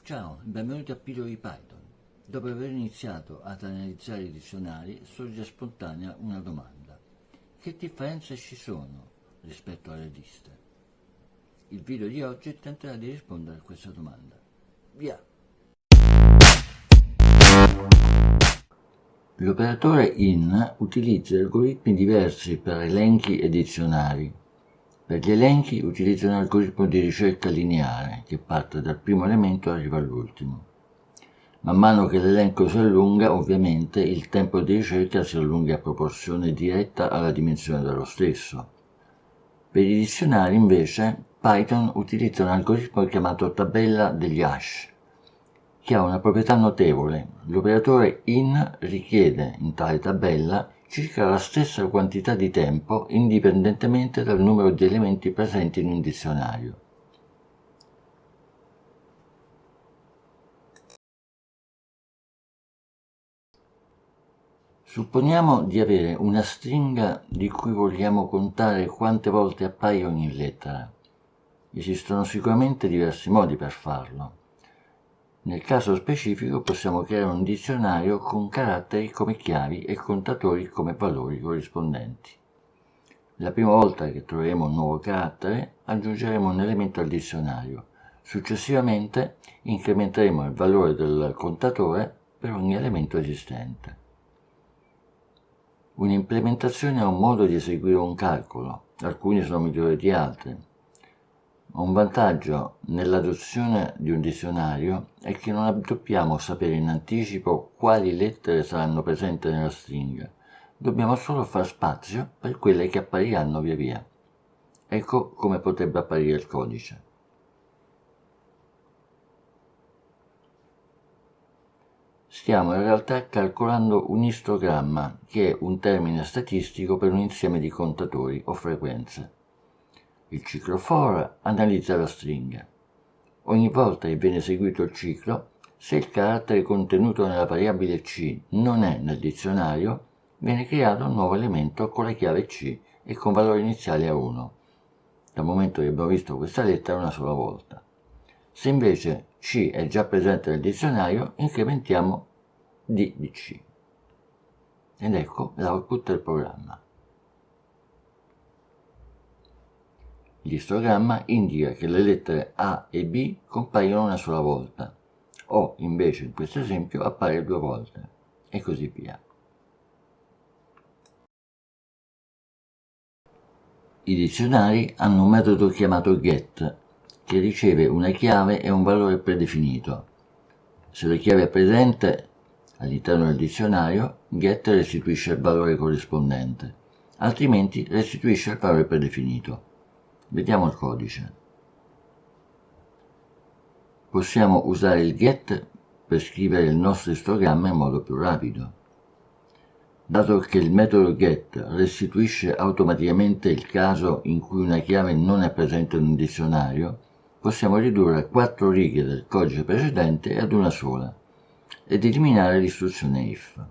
Ciao, benvenuti a Pillole di Python. Dopo aver iniziato ad analizzare i dizionari, sorge spontanea una domanda. Che differenze ci sono rispetto alle liste? Il video di oggi tenterà di rispondere a questa domanda. Via! L'operatore in utilizza algoritmi diversi per elenchi e dizionari. Per gli elenchi utilizza un algoritmo di ricerca lineare che parte dal primo elemento e arriva all'ultimo. Man mano che l'elenco si allunga, ovviamente, il tempo di ricerca si allunga a proporzione diretta alla dimensione dello stesso. Per i dizionari, invece, Python utilizza un algoritmo chiamato tabella degli hash, che ha una proprietà notevole. L'operatore in richiede in tale tabella circa la stessa quantità di tempo indipendentemente dal numero di elementi presenti in un dizionario. Supponiamo di avere una stringa di cui vogliamo contare quante volte appaia ogni lettera. Esistono sicuramente diversi modi per farlo. Nel caso specifico possiamo creare un dizionario con caratteri come chiavi e contatori come valori corrispondenti. La prima volta che troveremo un nuovo carattere, aggiungeremo un elemento al dizionario. Successivamente incrementeremo il valore del contatore per ogni elemento esistente. Un'implementazione è un modo di eseguire un calcolo, alcuni sono migliori di altri. Un vantaggio nell'adozione di un dizionario è che non dobbiamo sapere in anticipo quali lettere saranno presenti nella stringa, dobbiamo solo far spazio per quelle che appariranno via via. Ecco come potrebbe apparire il codice. Stiamo in realtà calcolando un istogramma, che è un termine statistico per un insieme di contatori o frequenze. Il ciclo for analizza la stringa. Ogni volta che viene eseguito il ciclo, se il carattere contenuto nella variabile C non è nel dizionario, viene creato un nuovo elemento con la chiave C e con valore iniziale a 1. Dal momento che abbiamo visto questa lettera una sola volta. Se invece C è già presente nel dizionario, incrementiamo D di C. Ed ecco l'output del programma. L'istogramma indica che le lettere A e B compaiono una sola volta, O invece in questo esempio appare 2 volte, e così via. I dizionari hanno un metodo chiamato get, che riceve una chiave e un valore predefinito. Se la chiave è presente all'interno del dizionario, get restituisce il valore corrispondente, altrimenti restituisce il valore predefinito. Vediamo il codice. Possiamo usare il get per scrivere il nostro istogramma in modo più rapido. Dato che il metodo get restituisce automaticamente il caso in cui una chiave non è presente in un dizionario, possiamo ridurre 4 righe del codice precedente ad una sola ed eliminare l'istruzione if.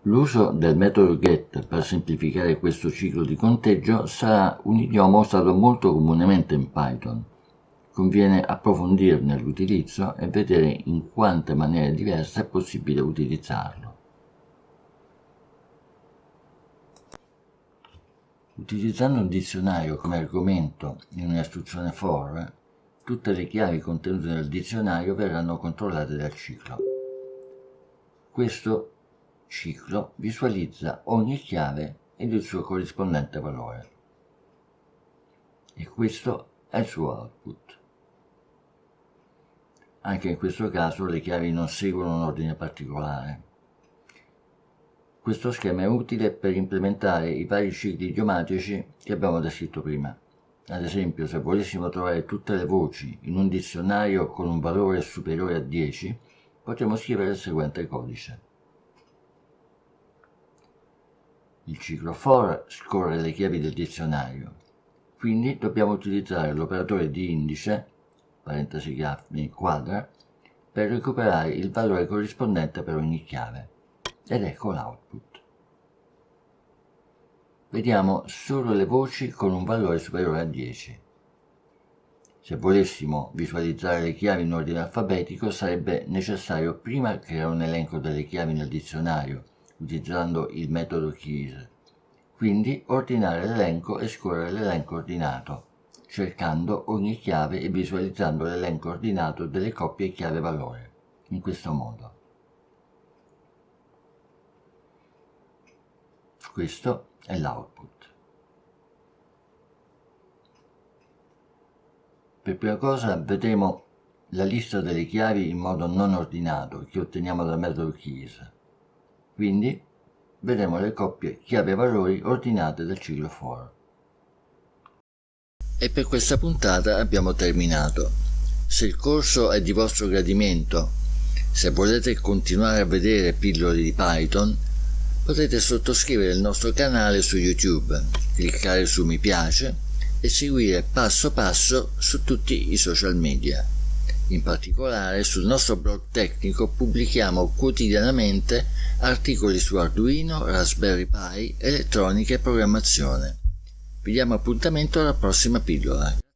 L'uso del metodo get per semplificare questo ciclo di conteggio sarà un idioma usato molto comunemente in Python. Conviene approfondirne l'utilizzo e vedere in quante maniere diverse è possibile utilizzarlo. Utilizzando un dizionario come argomento in un'istruzione for, tutte le chiavi contenute nel dizionario verranno controllate dal ciclo. Questo ciclo visualizza ogni chiave ed il suo corrispondente valore. E questo è il suo output. Anche in questo caso le chiavi non seguono un ordine particolare. Questo schema è utile per implementare i vari cicli idiomatici che abbiamo descritto prima. Ad esempio, se volessimo trovare tutte le voci in un dizionario con un valore superiore a 10, potremmo scrivere il seguente codice. Il ciclo for scorre le chiavi del dizionario, quindi dobbiamo utilizzare l'operatore di indice, parentesi grafmi quadra, per recuperare il valore corrispondente per ogni chiave. Ed ecco l'output. vediamo solo le voci con un valore superiore a 10. Se volessimo visualizzare le chiavi in ordine alfabetico sarebbe necessario prima creare un elenco delle chiavi nel dizionario utilizzando il metodo keys, quindi ordinare l'elenco e scorrere l'elenco ordinato, cercando ogni chiave e visualizzando l'elenco ordinato delle coppie chiave-valore, in questo modo. Questo è l'output. Per prima cosa vedremo la lista delle chiavi in modo non ordinato che otteniamo dal metodo keys, quindi vedremo le coppie chiave-valori ordinate dal ciclo for. E per questa puntata abbiamo terminato. Se il corso è di vostro gradimento, se volete continuare a vedere pillole di Python, potete sottoscrivere il nostro canale su YouTube, cliccare su mi piace e seguire passo passo su tutti i social media. In particolare sul nostro blog tecnico pubblichiamo quotidianamente articoli su Arduino, Raspberry Pi, elettronica e programmazione. Vi diamo appuntamento alla prossima pillola.